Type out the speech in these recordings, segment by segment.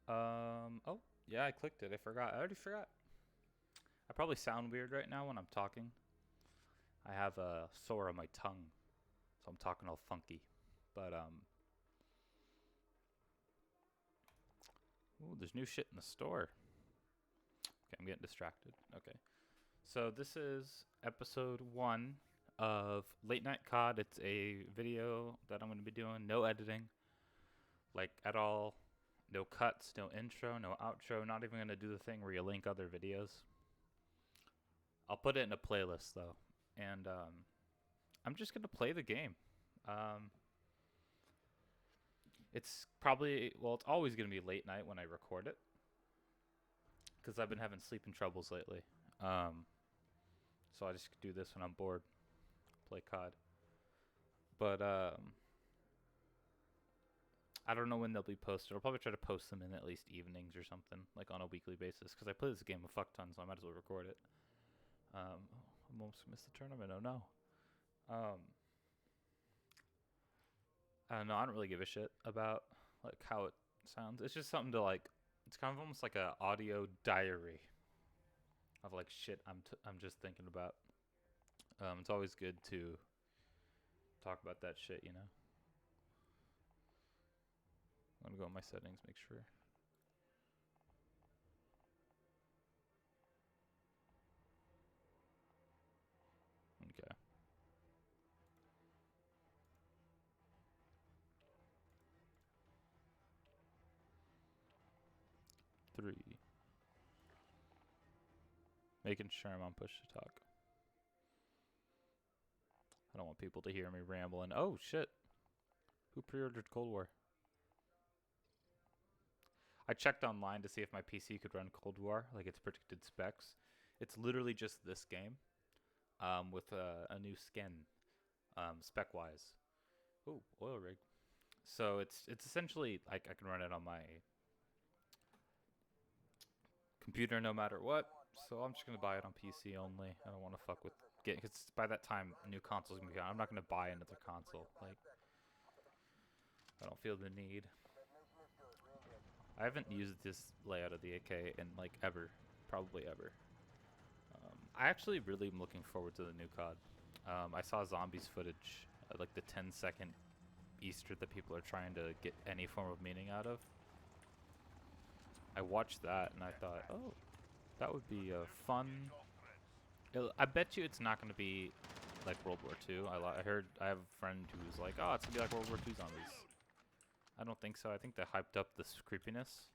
Oh, yeah, I clicked it. I forgot. I already forgot. I probably sound weird right now when I'm talking. I have a sore on my tongue, so I'm talking all funky. But, ooh, there's new shit in the store. Okay, I'm getting distracted. Okay. So this is episode 1 of Late Night COD. It's a video that I'm going to be doing. No editing, like at all. No cuts, no intro, no outro. Not even going to do the thing where you link other videos. I'll put it in a playlist though. And I'm just going to play the game. Um, it's probably, well, it's always going to be late night when I record it. Because I've been having sleeping troubles lately. So I just do this when I'm bored. Play COD. But I don't know when they'll be posted. I'll probably try to post them in at least evenings or something, like on a weekly basis, because I play this game a fuck ton, so I might as well record it. I almost missed the tournament. Oh no. I don't know. I don't really give a shit about like how it sounds. It's just something to like. It's kind of almost like a audio diary of like shit I'm just thinking about. It's always good to talk about that shit, you know. I'm gonna go in my settings, make sure. Okay. 3. Making sure I'm on push to talk. I don't want people to hear me rambling. Oh shit. Who pre-ordered Cold War? I checked online to see if my PC could run Cold War, like its predicted specs. It's literally just this game, with a new skin, spec-wise. Ooh, oil rig. So it's essentially like I can run it on my computer no matter what. So I'm just gonna buy it on PC only. I don't want to fuck with getting, because by that time new consoles gonna be out. I'm not gonna buy another console. Like I don't feel the need. I haven't used this layout of the AK in like ever, probably ever. I actually really am looking forward to the new COD. I saw zombies footage, like the 10-second Easter that people are trying to get any form of meaning out of. I watched that and I thought, oh, that would be a fun. I bet you it's not going to be like World War II. I heard, I have a friend who was like, oh, it's going to be like World War II zombies. I don't think so. I think they hyped up this creepiness,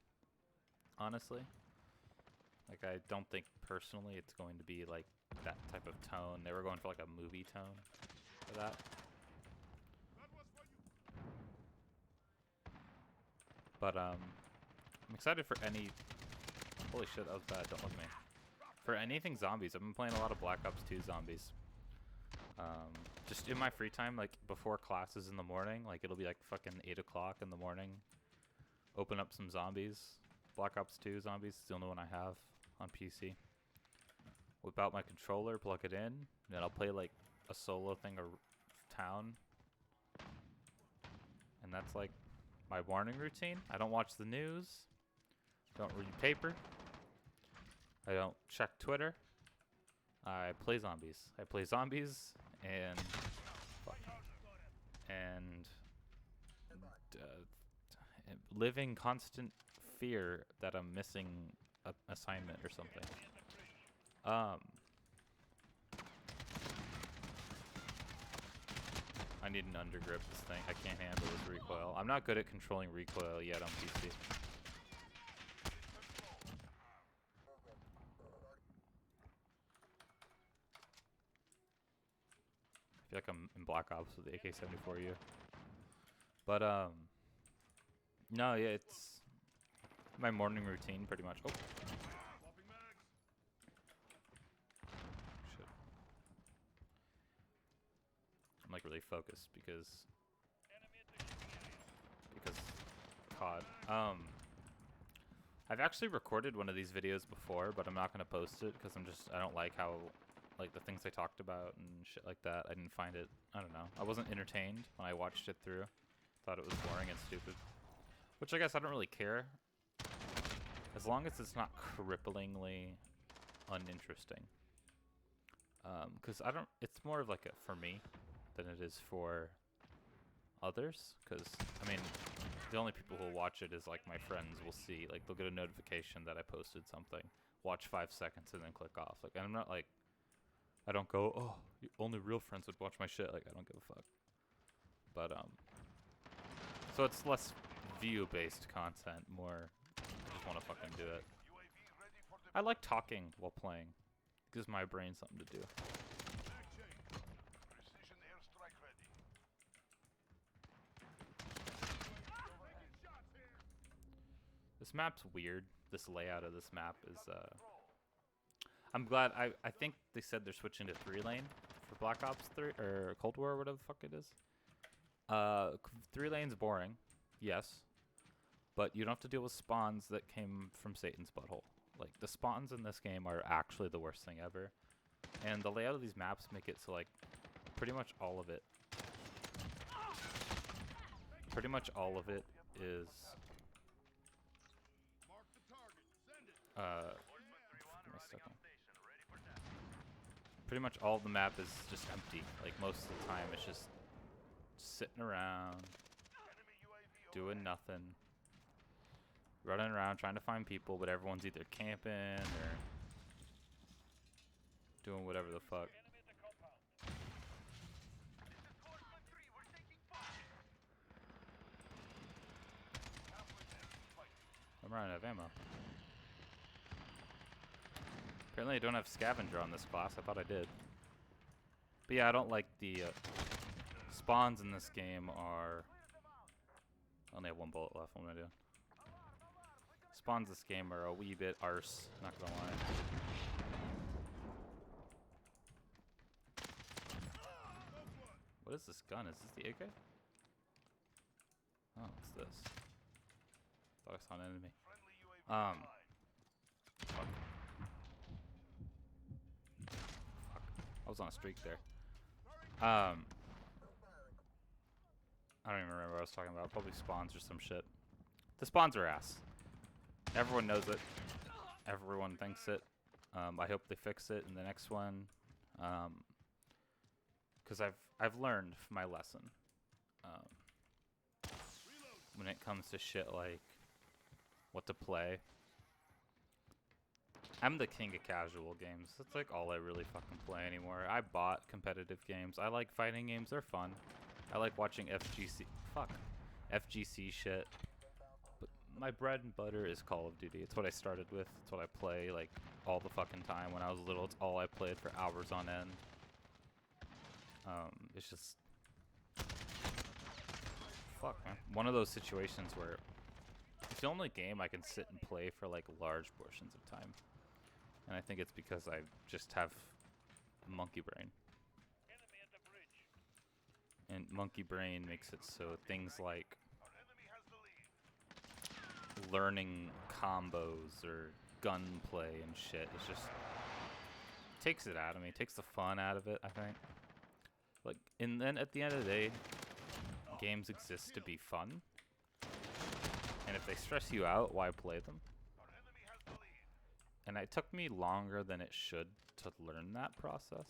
honestly. Like, I don't think personally it's going to be like that type of tone. They were going for like a movie tone for that. But I'm excited for any. Holy shit, that was bad. Don't look at me. For anything zombies, I've been playing a lot of Black Ops 2 zombies. Just in my free time, like before classes in the morning, like it'll be like fucking 8 o'clock in the morning. Open up some zombies. Black Ops 2 zombies is the only one I have on PC. Whip out my controller, plug it in, and then I'll play like a solo thing or town. And that's like my morning routine. I don't watch the news. Don't read paper. I don't check Twitter. I play zombies. I play zombies and and live in constant fear that I'm missing an assignment or something. I need an undergrip this thing. I can't handle this recoil. I'm not good at controlling recoil yet on PC. I feel like I'm in Black Ops with the AK-74U. But, no, yeah, it's my morning routine pretty much. Oh. Shit. I'm like really focused because COD. I've actually recorded one of these videos before, but I'm not gonna post it because I don't like how, like the things I talked about and shit like that. I didn't find it, I don't know. I wasn't entertained when I watched it through. Thought it was boring and stupid. Which I guess I don't really care As long as it's not cripplingly uninteresting. Because I don't, it's more of like a for me than it is for others. Because, I mean, the only people who will watch it is like my friends will see, like they'll get a notification that I posted something, watch 5 seconds and then click off. Like, and I'm not like, I don't go, oh, only real friends would watch my shit. Like, I don't give a fuck. But, so it's less view-based content, more, I just want to fucking do it. I like talking while playing. It gives my brain something to do. This map's weird. This layout of this map is, I'm glad, I think they said they're switching to 3-lane for Black Ops 3, or Cold War, or whatever the fuck it is. 3-lane's boring, yes. But you don't have to deal with spawns that came from Satan's butthole. Like, the spawns in this game are actually the worst thing ever. And the layout of these maps make it so, like, pretty much all of it is, pretty much all of the map is just empty. Like, most of the time it's just sitting around, doing nothing, running around trying to find people, but everyone's either camping or doing whatever the fuck. I'm running out of ammo. Apparently I don't have scavenger on this class. I thought I did. But yeah, I don't like the spawns in this game are... I only have 1 bullet left. What am I doing? Spawns in this game are a wee bit arse. Not gonna lie. What is this gun? Is this the AK? Oh, what's this? Thought I saw an enemy. Fuck. I was on a streak there. I don't even remember what I was talking about. Probably spawns or some shit. The spawns are ass. Everyone knows it. Everyone thinks it. I hope they fix it in the next one. Because I've learned my lesson. When it comes to shit like what to play. I'm the king of casual games. That's like all I really fucking play anymore. I bought competitive games. I like fighting games. They're fun. I like watching FGC shit. But my bread and butter is Call of Duty. It's what I started with. It's what I play like all the fucking time. When I was little, it's all I played for hours on end. It's just... Fuck, man. One of those situations where it's the only game I can sit and play for like large portions of time. And I think it's because I just have monkey brain. And monkey brain makes it so things like learning combos or gunplay and shit, it's just takes it out of me, takes the fun out of it, I think. Like, and then at the end of the day, games exist to be fun. And if they stress you out, why play them? And it took me longer than it should to learn that process.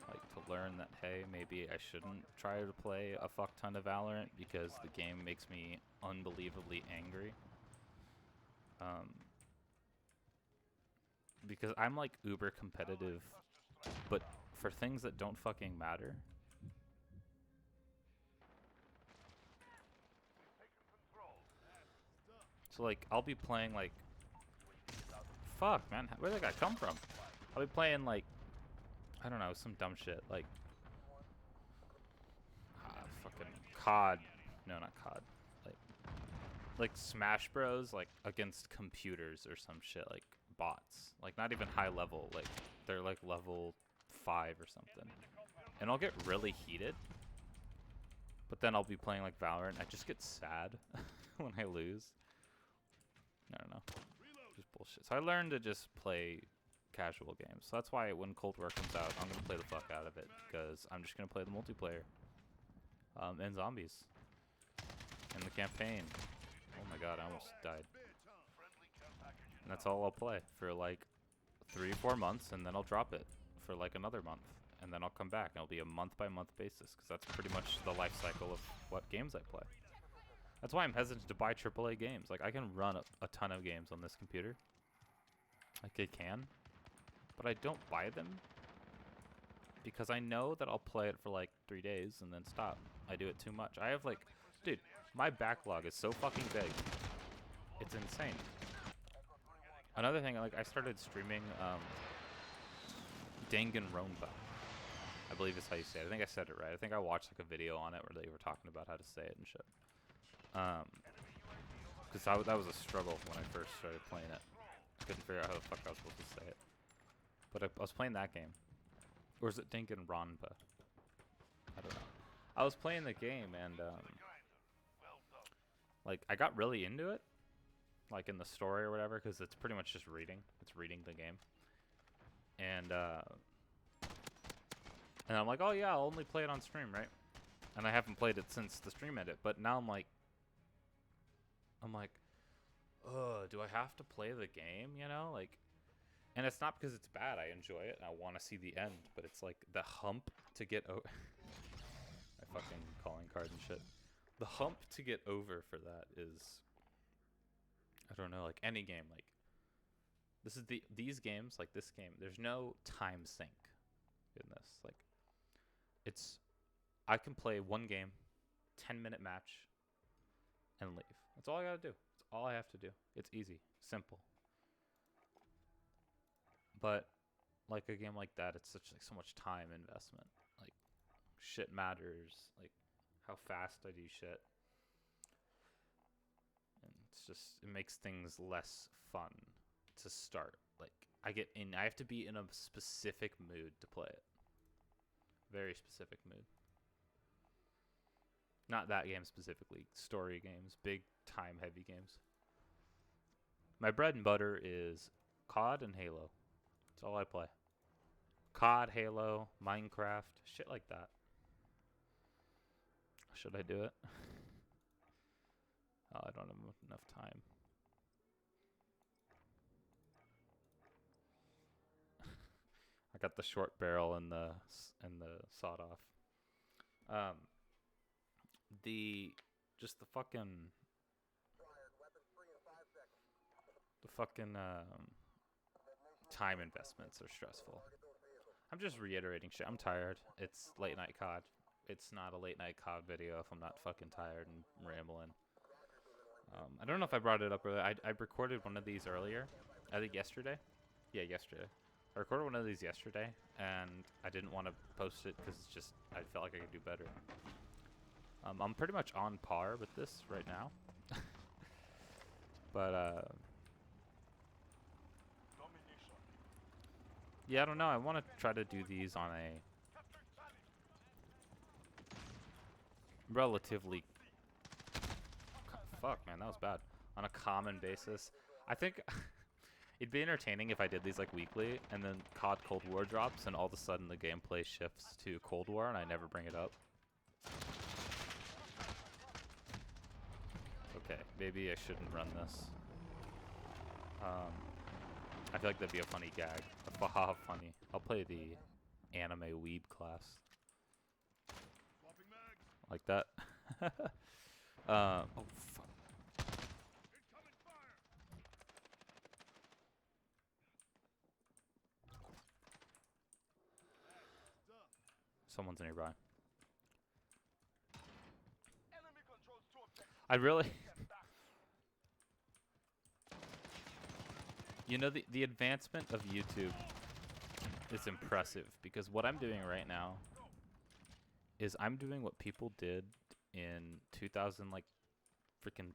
Like, to learn that, hey, maybe I shouldn't try to play a fuck ton of Valorant because the game makes me unbelievably angry. Because I'm, like, uber competitive, but for things that don't fucking matter. So, like, I'll be playing, like... Fuck, man. Where did that guy come from? I'll be playing, like... I don't know, some dumb shit. Like... fucking COD. No, not COD. Like Smash Bros, like, against computers or some shit. Like, bots. Like, not even high level. Like, they're, like, level 5 or something. And I'll get really heated. But then I'll be playing, like, Valorant. I just get sad when I lose. I don't know. Just bullshit. So I learned to just play casual games. So that's why when Cold War comes out, I'm going to play the fuck out of it. Because I'm just going to play the multiplayer. And zombies. And the campaign. Oh my god, I almost died. And that's all I'll play for like 3 or 4 months, and then I'll drop it for like another month, and then I'll come back, and it'll be a month-by-month basis, because that's pretty much the life cycle of what games I play. That's why I'm hesitant to buy AAA games. Like, I can run a ton of games on this computer. Like, I can. But I don't buy them because I know that I'll play it for like 3 days and then stop. I do it too much. I have like, dude, my backlog is so fucking big. It's insane. Another thing, like, I started streaming Danganronpa. I believe is how you say it. I think I said it right. I think I watched like a video on it where they were talking about how to say it and shit. Because that was a struggle when I first started playing it. Couldn't figure out how the fuck I was supposed to say it. But I was playing that game. Or is it Danganronpa? I don't know. I was playing the game and, like, I got really into it. Like, in the story or whatever, because it's pretty much just reading. It's reading the game. And I'm like, oh yeah, I'll only play it on stream, right? And I haven't played it since the stream ended. But now I'm like, ugh, do I have to play the game, you know? Like, and it's not because it's bad. I enjoy it, and I want to see the end. But it's like the hump to get over. My fucking calling card and shit. The hump to get over for that is, I don't know, like any game. Like, this is these games, like this game. There's no time sink in this. Like, I can play one game, 10-minute match, and leave. That's all I gotta do. That's all I have to do. It's easy, simple. But like a game like that, it's so much time investment. Like, shit matters. Like, how fast I do shit. And it makes things less fun to start. Like, I have to be in a specific mood to play it. Very specific mood. Not that game specifically. Story games. Big time heavy games. My bread and butter is COD and Halo. That's all I play. COD, Halo, Minecraft, shit like that. Should I do it? Oh, I don't have enough time. I got the short barrel and the sawed off. The fucking time investments are stressful. I'm just reiterating shit. I'm tired. It's late night COD. It's not a late night COD video if I'm not fucking tired and rambling. I don't know if I brought it up earlier. I recorded one of these earlier. I think yesterday. Yeah, yesterday. I recorded one of these yesterday, and I didn't want to post it because I felt like I could do better. I'm pretty much on par with this right now. But, yeah, I don't know. I want to try to do these on a relatively... Fuck, man, that was bad. On a common basis. I think it'd be entertaining if I did these, like, weekly, and then COD Cold War drops, and all of a sudden the gameplay shifts to Cold War, and I never bring it up. Okay, maybe I shouldn't run this. I feel like that'd be a funny gag. Haha, funny. I'll play the anime weeb class. Like that. Oh, fuck. Someone's nearby. I really... You know, the advancement of YouTube is impressive, because what I'm doing right now is I'm doing what people did in 2000, like, freaking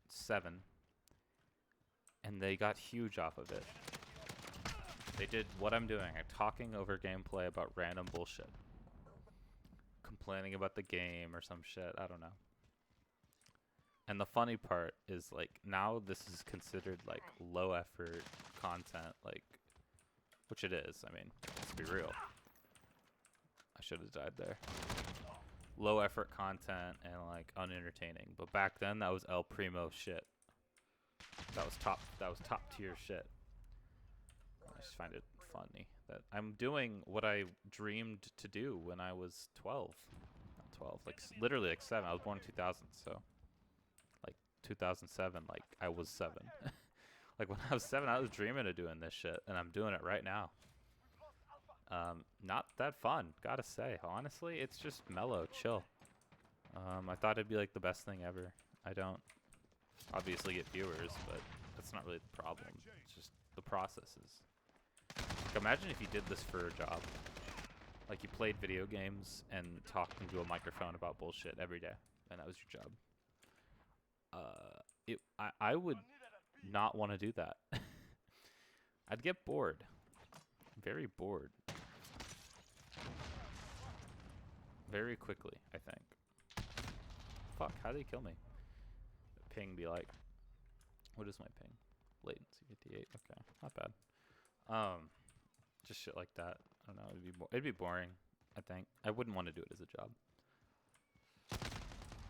7, and they got huge off of it. They did what I'm doing, talking over gameplay about random bullshit. Complaining about the game or some shit, I don't know. And the funny part is, like, now this is considered, like, low effort content, like, which it is. I mean, let's be real. I should have died there. Low effort content and, like, unentertaining. But back then, that was El Primo shit. That was top tier shit. I just find it funny that I'm doing what I dreamed to do when I was 12. Not 12, like literally like 7. I was born in 2000, so like 2007, like I was 7. Like when I was 7, I was dreaming of doing this shit, and I'm doing it right now. Not that fun, gotta say. Honestly, it's just mellow, chill. I thought it'd be like the best thing ever. I don't obviously get viewers, but that's not really the problem. It's just the processes. Like, imagine if you did this for a job. Like you played video games and talked into a microphone about bullshit every day, and that was your job. I would not want to do that. I'd get bored. Very bored. Very quickly, I think. Fuck, how did he kill me? Ping be like, what is my ping? Latency 58. Okay, not bad. Just shit like that. I don't know. It'd be boring. I think I wouldn't want to do it as a job.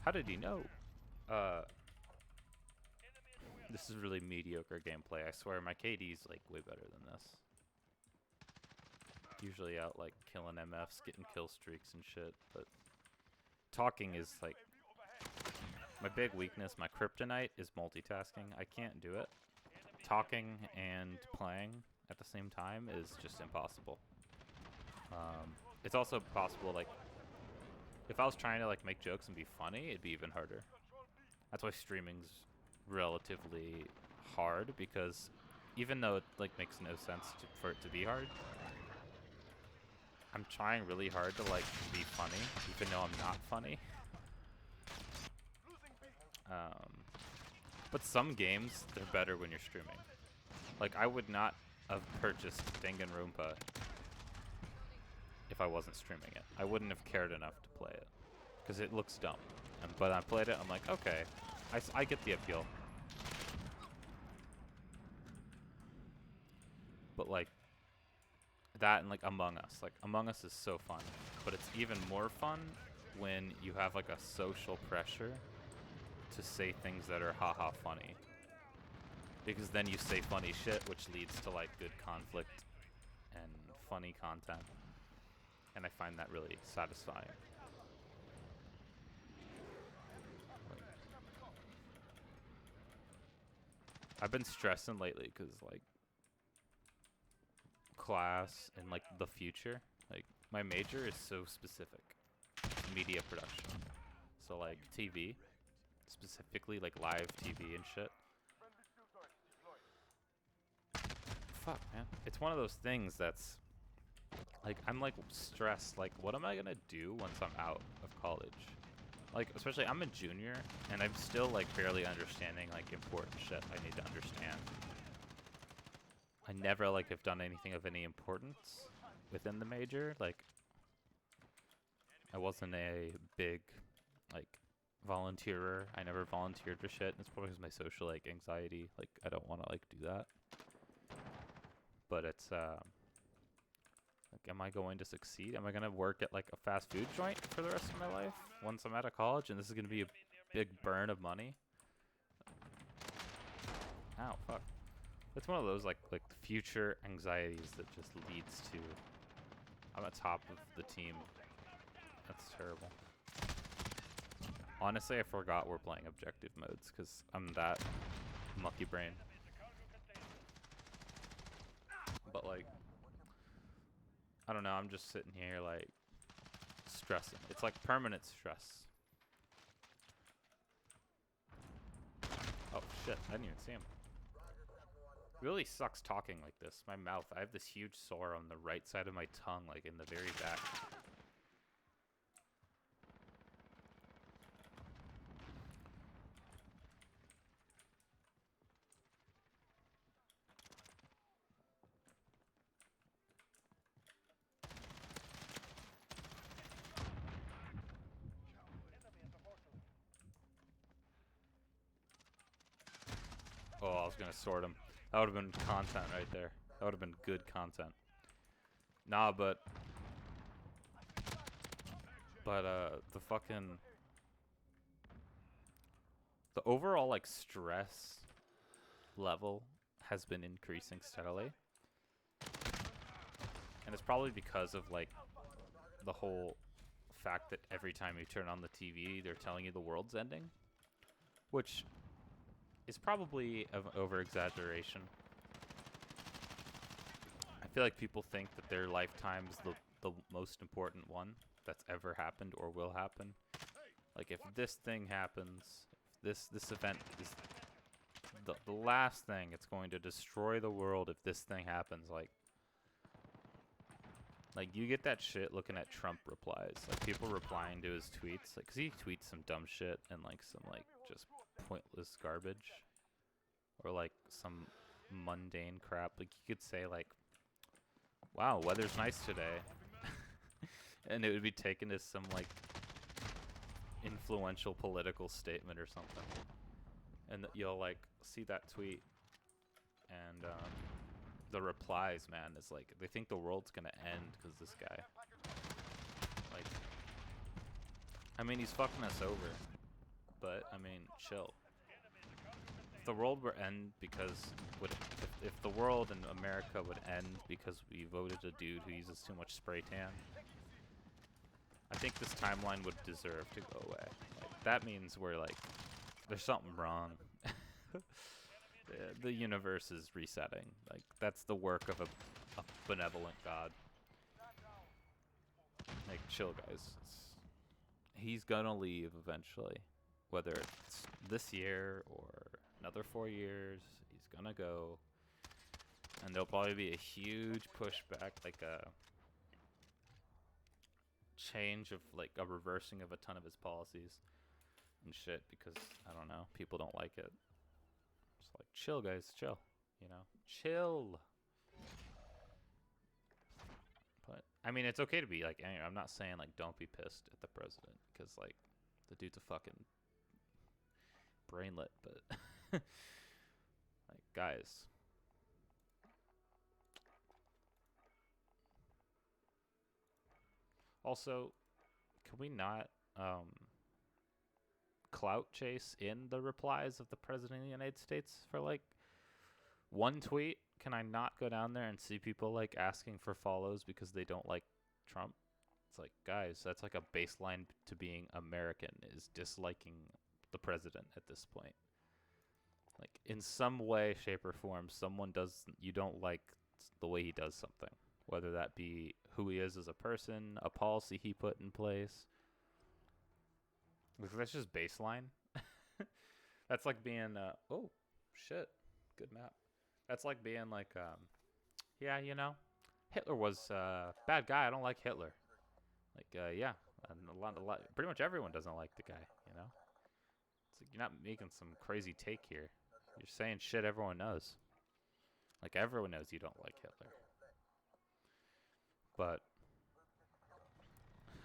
How did he know? This is really mediocre gameplay. I swear, my KD's like way better than this. Usually out like killing MFs, getting kill streaks and shit, but talking is like my big weakness. My kryptonite is multitasking. I can't do it. Talking and playing at the same time is just impossible. It's also possible, like, if I was trying to like make jokes and be funny, it'd be even harder. That's why streaming's relatively hard, because even though it like makes no sense for it to be hard, I'm trying really hard to like be funny, even though I'm not funny. But some games, they're better when you're streaming. Like, I would not have purchased Danganronpa if I wasn't streaming it. I wouldn't have cared enough to play it, because it looks dumb. But I played it, I'm like, okay, I get the appeal. But like, that and like Among Us. Like, Among Us is so fun, but it's even more fun when you have like a social pressure to say things that are haha funny. Because then you say funny shit, which leads to like good conflict and funny content. And I find that really satisfying. I've been stressing lately because like class and like the future, like my major is so specific. Media production. So like TV, specifically like live TV and shit. Fuck, man. It's one of those things that's like, I'm like stressed. Like, what am I gonna do once I'm out of college? Like, especially I'm a junior and I'm still like barely understanding like important shit I need to understand. I never like have done anything of any importance within the major. Like, I wasn't a big like volunteerer. I never volunteered for shit. It's probably because my social like anxiety. Like, I don't want to like do that. But it's like, am I going to succeed? Am I gonna work at like a fast food joint for the rest of my life once I'm out of college, and this is gonna be a big burn of money? Ow, fuck. It's one of those like future anxieties that just leads to, I'm at top of the team. That's terrible. Honestly, I forgot we're playing objective modes because I'm that monkey brain. But like, I don't know, I'm just sitting here like stressing. It's like permanent stress. Oh shit, I didn't even see him. Really sucks talking like this. My mouth, I have this huge sore on the right side of my tongue, like in the very back. Oh, I was gonna sort him. That would have been content right there. That would have been good content. Nah, but the fucking, the overall like stress level has been increasing steadily. And it's probably because of like the whole fact that every time you turn on the TV, they're telling you the world's ending, which is probably an over-exaggeration. I feel like people think that their lifetime's the most important one that's ever happened or will happen. Like if this thing happens, this event is the last thing, it's going to destroy the world if this thing happens. Like you get that shit looking at Trump replies, like people replying to his tweets, like, 'cause he tweets some dumb shit and like some like just pointless garbage, or like some mundane crap. Like you could say like, "Wow, weather's nice today," and it would be taken as some like influential political statement or something, and you'll like see that tweet, and the replies, man, is like they think the world's gonna end because this guy. Like, I mean, he's fucking us over, but I mean, chill. If the world were end because if the world and America would end because we voted a dude who uses too much spray tan, I think this timeline would deserve to go away. Like, that means we're like, there's something wrong. The universe is resetting. Like, that's the work of a benevolent God. Like, chill, guys. He's gonna leave eventually. Whether it's this year or another 4 years, he's gonna go. And there'll probably be a huge pushback, like a change of, like, a reversing of a ton of his policies and shit, because, I don't know, people don't like it. Just like, chill, guys, chill, you know, chill. But I mean, it's okay to be like angry. I'm not saying like don't be pissed at the president, because like the dude's a fucking brainlet, but like, guys, also, can we not clout chase in the replies of the president of the United States for like one tweet? Can I not go down there and see people like asking for follows because they don't like Trump? It's like, guys, that's like a baseline to being American, is disliking the president at this point. Like, in some way, shape, or form, you don't like the way he does something, whether that be who he is as a person, a policy he put in place. That's just baseline. That's like being, oh, shit, good map. That's like being like, yeah, you know, Hitler was a bad guy. I don't like Hitler. Like, yeah, and a lot, pretty much everyone doesn't like the guy, you know? It's like, you're not making some crazy take here. You're saying shit everyone knows. Like, everyone knows you don't like Hitler. But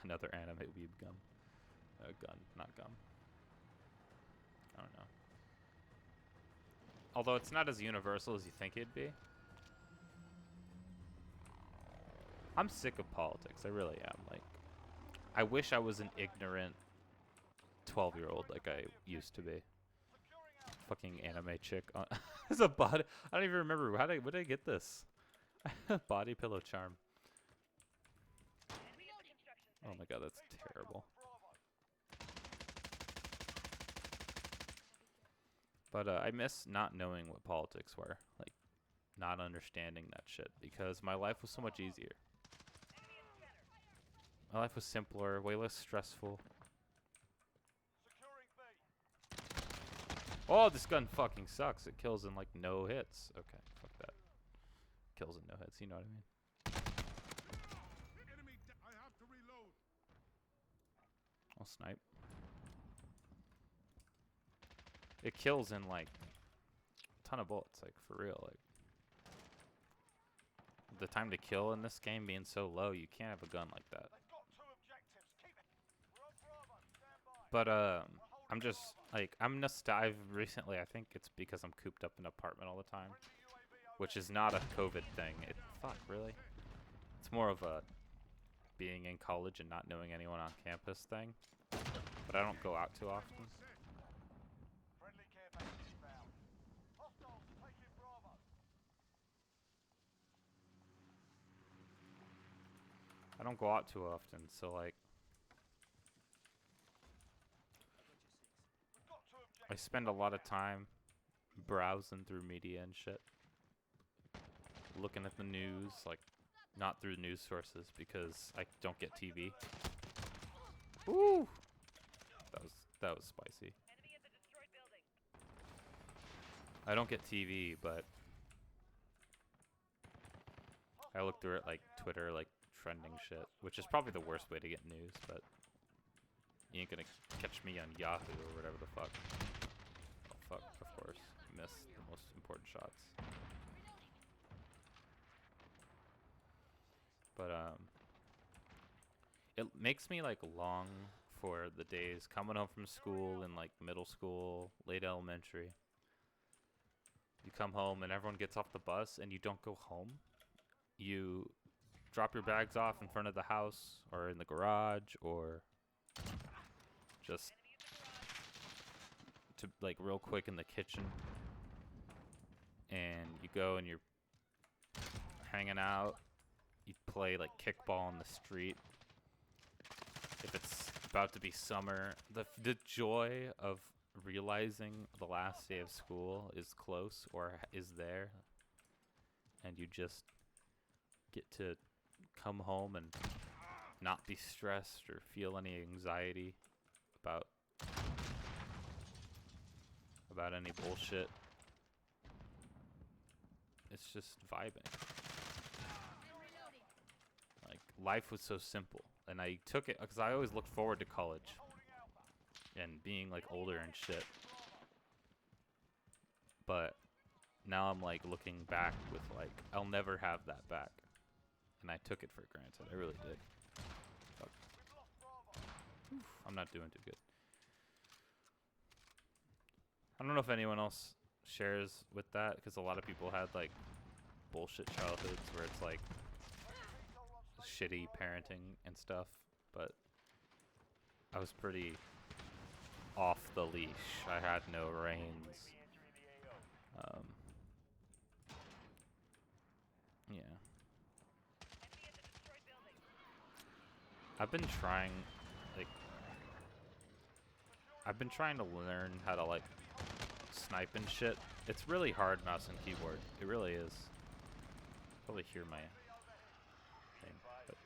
another anime weeb gum. Gun, not gum. I don't know. Although it's not as universal as you think it'd be. I'm sick of politics. I really am. Like, I wish I was an ignorant 12-year-old like I used to be. Fucking anime chick. It's a body. I don't even remember. Where did I get this? Body pillow charm. Oh my god, that's terrible. But I miss not knowing what politics were. Like, not understanding that shit. Because my life was so much easier. My life was simpler, way less stressful. Oh, this gun fucking sucks. It kills in like no hits. Okay, fuck that. Kills in no hits, you know what I mean? I'll snipe. It kills in like a ton of bullets, like for real. Like, the time to kill in this game being so low, you can't have a gun like that. But I'm just like, I've recently, I think it's because I'm cooped up in an apartment all the time, which is not a COVID thing. Fuck, really? It's more of a being in college and not knowing anyone on campus thing. But I don't go out too often. I don't go out too often, so like I spend a lot of time browsing through media and shit. Looking at the news, like not through news sources because I don't get TV. Woo! That was spicy. I don't get TV, but I look through it like Twitter, like trending shit, which is probably the worst way to get news, but you ain't gonna catch me on Yahoo or whatever the fuck. Oh fuck, of course. Missed the most important shots. But it makes me like long for the days coming home from school in like middle school, late elementary. You come home and everyone gets off the bus and you don't go home. You drop your bags off in front of the house or in the garage or just to like real quick in the kitchen. And you go and you're hanging out. You play like kickball on the street. If it's about to be summer, the joy of realizing the last day of school is close or is there, and you just get to come home and not be stressed or feel any anxiety about any bullshit. It's just vibing. Like, life was so simple, and I took it because I always looked forward to college and being like older and shit. But now I'm like looking back with like, I'll never have that back. And I took it for granted. I really did. Fuck. Oof, I'm not doing too good. I don't know if anyone else shares with that, because a lot of people had like bullshit childhoods where it's like shitty parenting and stuff, but I was pretty off the leash. I had no reins. Yeah. I've been trying to learn how to like snipe and shit. It's really hard, mouse and keyboard. It really is. Probably hear my thing, but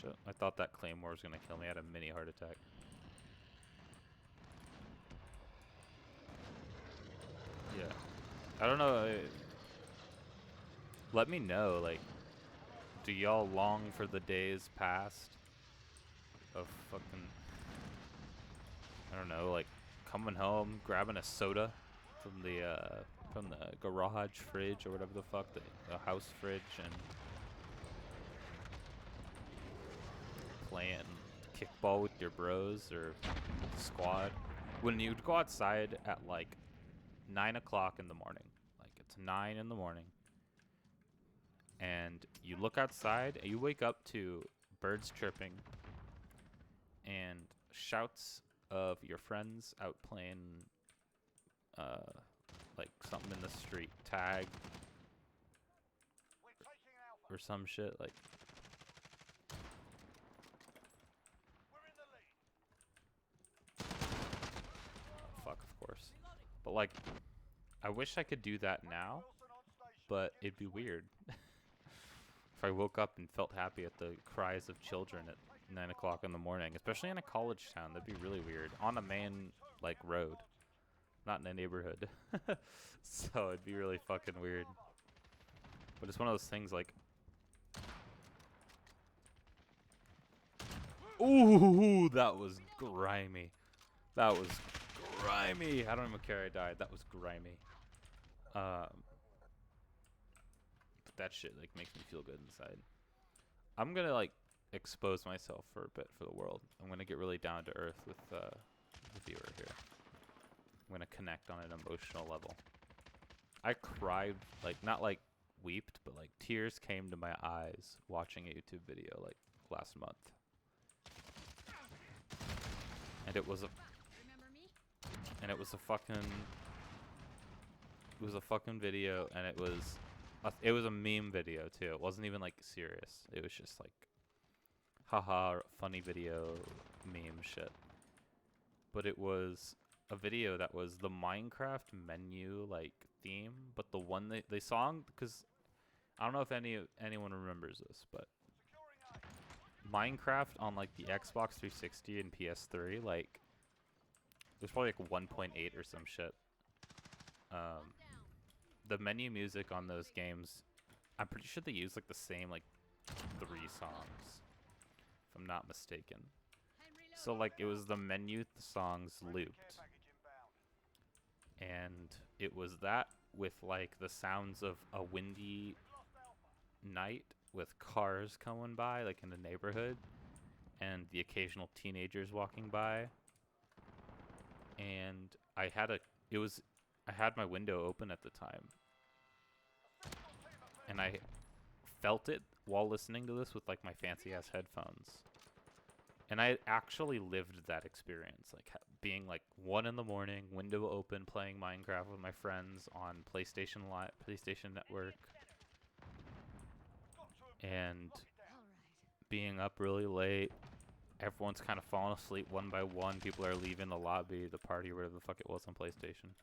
shit. I thought that Claymore was gonna kill me. I had a mini heart attack. Yeah. I don't know. Let me know, like, do y'all long for the days past of fucking, I don't know, like coming home, grabbing a soda from the garage fridge or whatever the fuck, the house fridge, and playing kickball with your bros or squad. When you'd go outside at like 9 o'clock in the morning, like it's 9 in the morning, and you look outside and you wake up to birds chirping and shouts of your friends out playing like something in the street, tag or some shit, like fuck, of course. But like, I wish I could do that now, but it'd be weird. If I woke up and felt happy at the cries of children at 9 o'clock in the morning, especially in a college town, that'd be really weird. On a main, like, road, not in a neighborhood. So it'd be really fucking weird. But it's one of those things like, ooh, that was grimy. That was grimy. I don't even care I died. That was grimy. But that shit like makes me feel good inside. I'm gonna like expose myself for a bit for the world. I'm gonna get really down to earth with the viewer here. I'm gonna connect on an emotional level. I cried, like not like weeped, but like tears came to my eyes watching a YouTube video like last month. And it was a and it was a fucking video, and it was a meme video too. It wasn't even like serious. It was just like haha funny video meme shit. But it was a video that was the Minecraft menu like theme, but the one they song, because I don't know if anyone remembers this, but Minecraft on like the Xbox 360 and PS3, like it was probably like 1.8 or some shit. The menu music on those games, I'm pretty sure they use like the same like 3 songs, if I'm not mistaken. So like it was the menu songs looped, and it was that with like the sounds of a windy night with cars coming by like in the neighborhood, and the occasional teenagers walking by. And I had my window open at the time, and I felt it while listening to this with like my fancy ass headphones. And I actually lived that experience, like being like 1 in the morning, window open, playing Minecraft with my friends on PlayStation Network, and being up really late. Everyone's kind of falling asleep one by one. People are leaving the lobby, the party, whatever the fuck it was on PlayStation.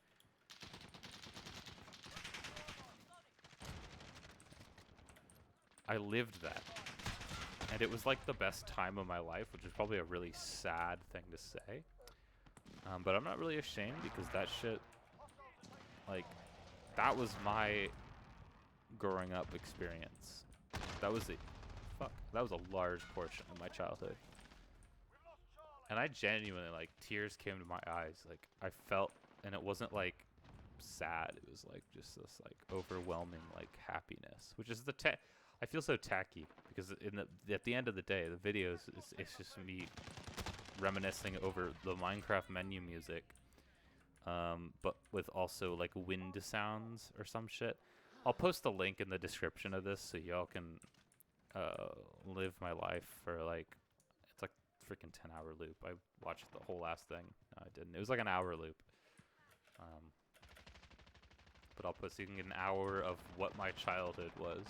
I lived that. And it was like the best time of my life, which is probably a really sad thing to say. But I'm not really ashamed, because that shit, like, that was my growing up experience. That was a large portion of my childhood. And I genuinely, like, tears came to my eyes. Like, I felt, and it wasn't like sad. It was like just this like overwhelming like happiness, which is I feel so tacky, because at the end of the day, the videos it's just me reminiscing over the Minecraft menu music, but with also like wind sounds or some shit. I'll post the link in the description of this so y'all can live my life for like, it's like freaking 10-hour loop. I watched the whole last thing. No, I didn't. It was like an hour loop. But I'll post so you can get an hour of what my childhood was,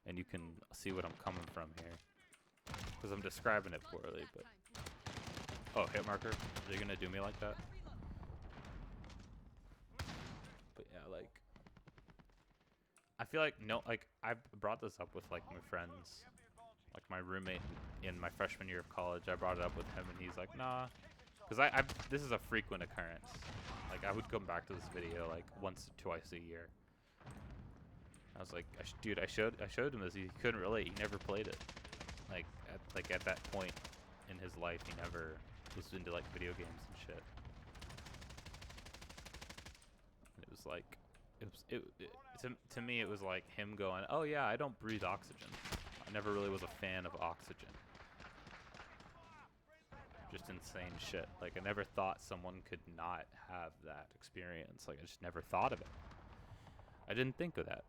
and you can see what I'm coming from here, because I'm describing it poorly. But oh, hit marker, are you gonna do me like that? But yeah, like I feel like I've brought this up with like my friends, like my roommate in my freshman year of college. I brought it up with him, and he's like, nah, because this is a frequent occurrence. Like, I would come back to this video like once or twice a year. I was like, dude, I showed him this. He couldn't relate. He never played it. Like at that point in his life, he never was into like video games and shit. And it was like, to me, it was like him going, oh yeah, I don't breathe oxygen. I never really was a fan of oxygen. Just insane shit. Like, I never thought someone could not have that experience. Like, I just never thought of it. I didn't think of that.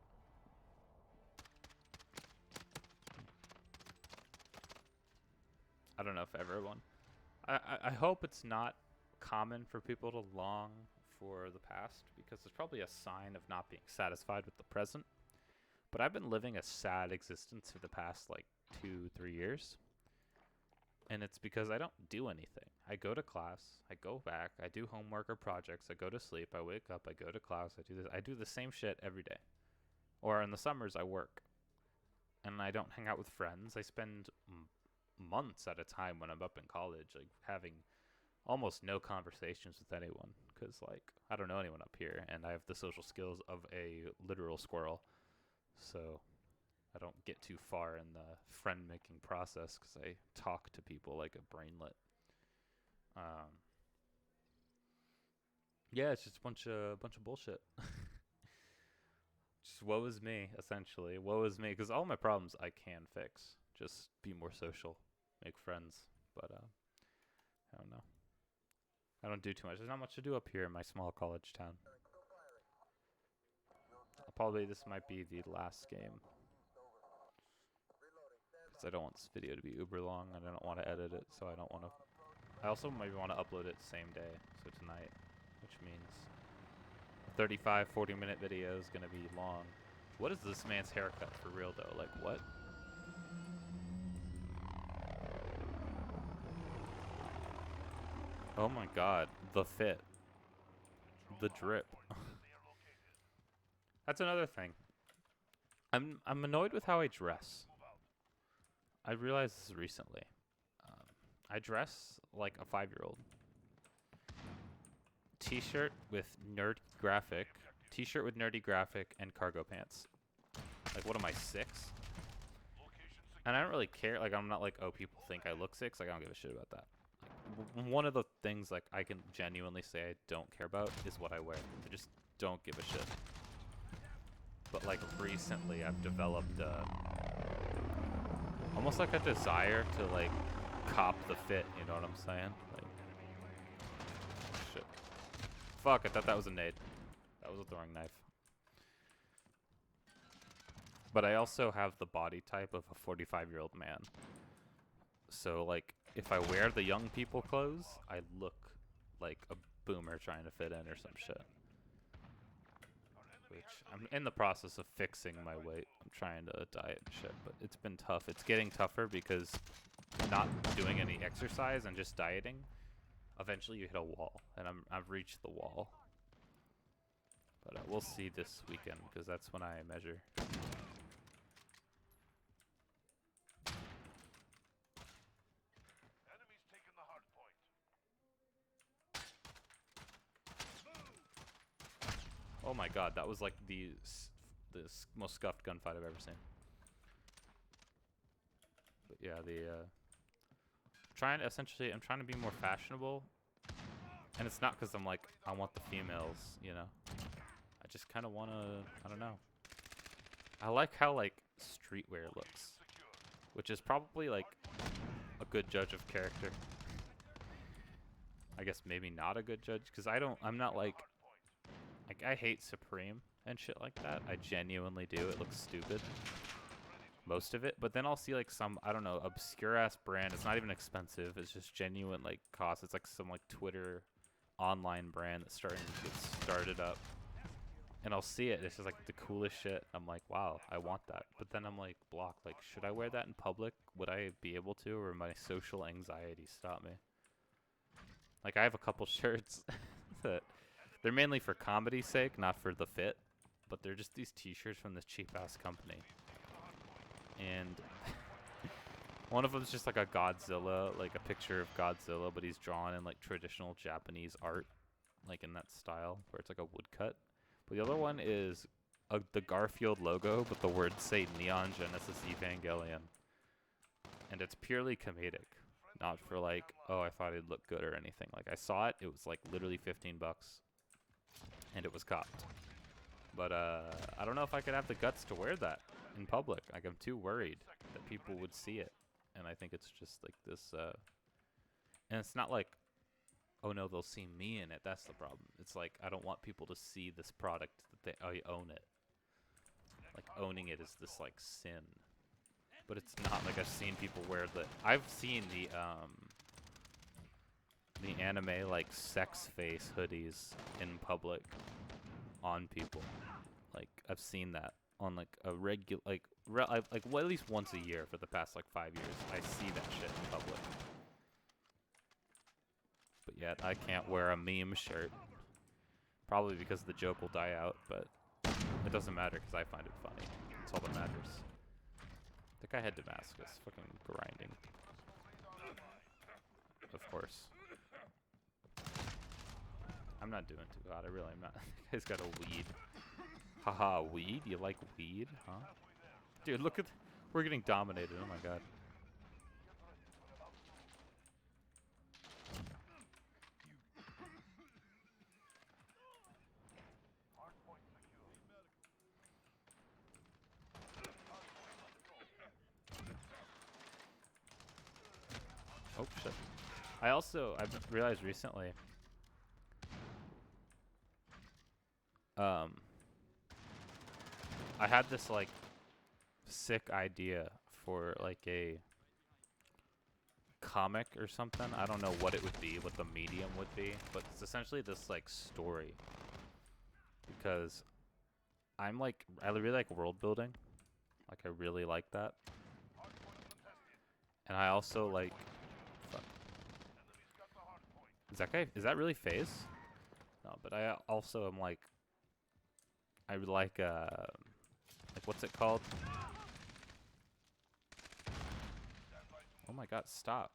I don't know if everyone. I hope it's not common for people to long for the past, because it's probably a sign of not being satisfied with the present. But I've been living a sad existence for the past like 2-3 years. And it's because I don't do anything. I go to class, I go back, I do homework or projects, I go to sleep, I wake up, I go to class, I do this. I do the same shit every day. Or in the summers, I work. And I don't hang out with friends. I spend months at a time when I'm up in college, like having almost no conversations with anyone. Because, like, I don't know anyone up here, and I have the social skills of a literal squirrel. So I don't get too far in the friend-making process, because I talk to people like a brainlet. Yeah, it's just a bunch of bullshit. Just woe is me, essentially. Woe is me, because all my problems I can fix. Just be more social, make friends. But I don't know. I don't do too much. There's not much to do up here in my small college town. Probably this might be the last game, because I don't want this video to be uber long, and I don't want to edit it, so I don't want to. I also maybe want to upload it same day, so tonight. which means a 35, 40-minute video is gonna be long. What is this man's haircut for real though? Like what? Oh my god, the fit. The drip. That's another thing. I'm annoyed with how I dress. I realized this recently. I dress like a 5-year-old. T-shirt with nerdy graphic. T-shirt with nerdy graphic and cargo pants. Like what am I, 6? And I don't really care. Like I'm not like, oh, people think I look 6. Like I don't give a shit about that. One of the things like I can genuinely say I don't care about is what I wear. I just don't give a shit. But like recently I've developed almost like a desire to like cop the fit, you know what I'm saying? Like shit. Fuck, I thought that was a nade. That was a throwing knife. But I also have the body type of a 45-year-old man. So like if I wear the young people clothes, I look like a boomer trying to fit in or some shit. Which I'm in the process of fixing my weight. I'm trying to diet and shit, but it's been tough. It's getting tougher because not doing any exercise and just dieting, eventually you hit a wall, and I've reached the wall. But we'll see this weekend because that's when I measure. Oh my god, that was like the most scuffed gunfight I've ever seen. But yeah, I'm trying to be more fashionable. And it's not because I'm like, I want the females, you know. I just kind of want to, I don't know. I like how like streetwear looks. Which is probably like a good judge of character. I guess maybe not a good judge because I'm not like I hate Supreme and shit like that. I genuinely do. It looks stupid. Most of it. But then I'll see like some, I don't know, obscure ass brand. It's not even expensive. It's just genuine like cost. It's like some like Twitter online brand that's starting to get started up. And I'll see it. It's just like the coolest shit. I'm like, wow, I want that. But then I'm like blocked. Like, should I wear that in public? Would I be able to? Or my social anxiety stop me? Like I have a couple shirts that they're mainly for comedy's sake, not for the fit. But they're just these t-shirts from this cheap-ass company. And one of them's just like a Godzilla, like a picture of Godzilla, but he's drawn in like traditional Japanese art, like in that style, where it's like a woodcut. But the other one is the Garfield logo, but the words say Neon Genesis Evangelion. And it's purely comedic. Not for like, oh, I thought it'd look good or anything. Like I saw it, it was like literally 15 bucks. And it was copped. But I don't know if I could have the guts to wear that in public. Like I'm too worried that people would see it. And I think it's just like this and it's not like, oh no, they'll see me in it. That's the problem. It's like I don't want people to see this product that I own it. Like owning it is this like sin. But it's not. Like I've seen people wear I've seen the anime like sex face hoodies in public on people. Like I've seen that on like a regular well, at least once a year for the past like 5 years. I see that shit in public. But yet I can't wear a meme shirt. Probably because the joke will die out, but it doesn't matter because I find it funny. That's all that matters. I think I had Damascus. Fucking grinding. Of course. I'm not doing too hot. I really am not. This guy's got a weed. Haha, weed? You like weed? Huh? Dude, look at... We're getting dominated. Oh my god. Oh, shit. I've realized recently... I had this, like, sick idea for, like, comic or something. I don't know what it would be, what the medium would be, but it's essentially this like story. Because I'm like, I really like world building. Like I really like that. And I also like, fuck. Is that really FaZe? No, but I also am like, I would like what's it called? Oh my god, stop.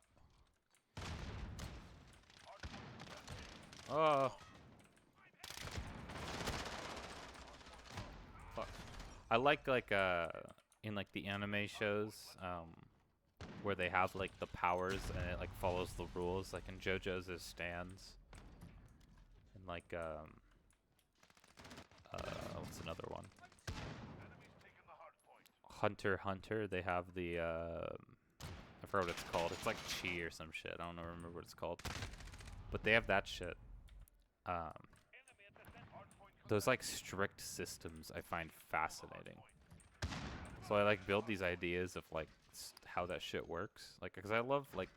Oh. Fuck. I like in like the anime shows, where they have like the powers and it like follows the rules. Like in JoJo's is stands. And like what's another one? Hunter x Hunter, they have the I forgot what it's called. It's like chi or some shit. I don't remember what it's called. But they have that shit. Those like strict systems I find fascinating. So I like build these ideas of like how that shit works. Like, because I love like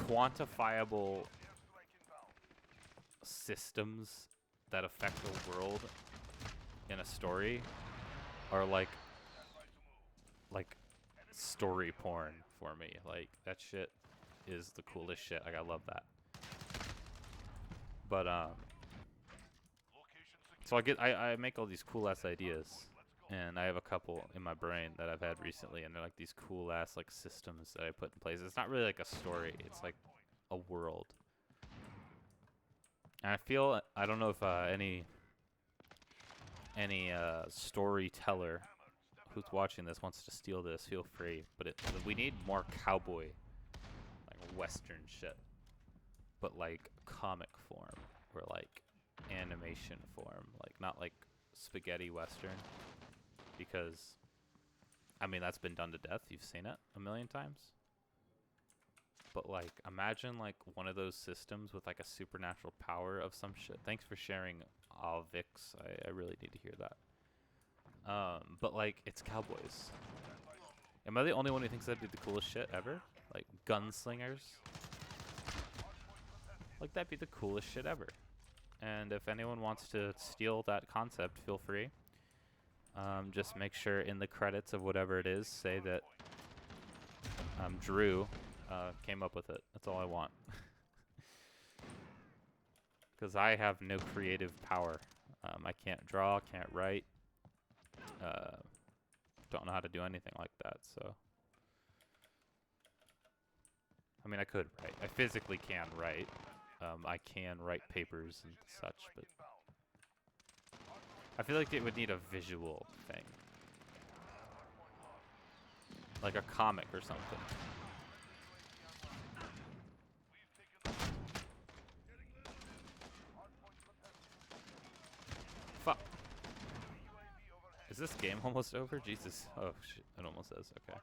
quantifiable systems that affect the world in a story are like story porn for me. Like that shit is the coolest shit. Like I love that. But so I make all these cool ass ideas, and I have a couple in my brain that I've had recently, and they're like these cool ass like systems that I put in place. It's not really like a story, it's like a world. And I feel, I don't know if any storyteller who's watching this wants to steal this, feel free. But we need more cowboy, like western shit, but like comic form or like animation form, like not like spaghetti western, because I mean that's been done to death. You've seen it a million times. But like imagine like one of those systems with like a supernatural power of some shit. Thanks for sharing, Vix. I really need to hear that. But like it's cowboys. Am I the only one who thinks that'd be the coolest shit ever? Like gunslingers? Like that'd be the coolest shit ever. And if anyone wants to steal that concept, feel free. Just make sure in the credits of whatever it is, say that Drew came up with it. That's all I want. Because I have no creative power. I can't draw, can't write. Don't know how to do anything like that, so. I mean, I could write. I physically can write. I can write papers and such, but I feel like it would need a visual thing. Like a comic or something. Fuck. Is this game almost over? Jesus. Oh, shit. It almost is. Okay.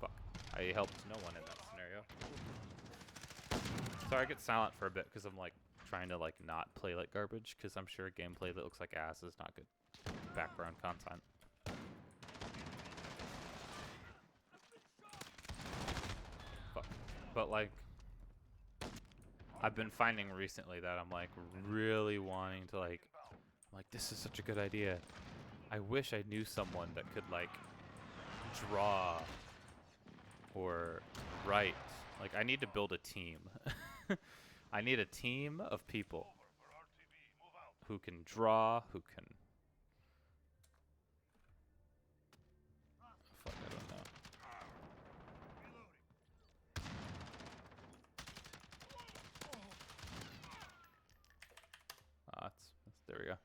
Fuck. I helped no one in that scenario. Sorry, I get silent for a bit because I'm like trying to like not play like garbage, because I'm sure gameplay that looks like ass is not good background content. Fuck. But like I've been finding recently that I'm like really wanting to like this is such a good idea. I wish I knew someone that could like draw or write. Like I need to build a team. I need a team of people who can draw, who can... Fuck, I don't know. There we go.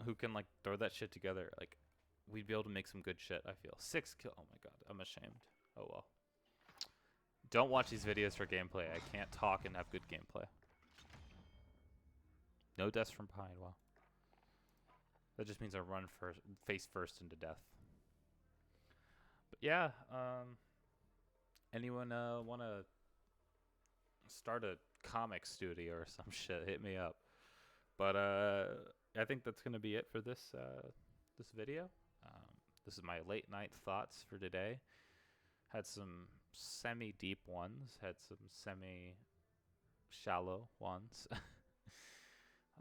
Who can like throw that shit together. Like, we'd be able to make some good shit, I feel. 6 kill. Oh my god, I'm ashamed. Oh well. Don't watch these videos for gameplay. I can't talk and have good gameplay. No deaths from behind. Wow. That just means I run face first into death. But yeah, Anyone want to start a comic studio or some shit? Hit me up. But I think that's gonna be it for this video. This is my late night thoughts for today. Had some semi deep ones. Had some semi shallow ones.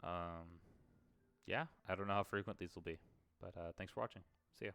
um, yeah, I don't know how frequent these will be, but thanks for watching. See ya.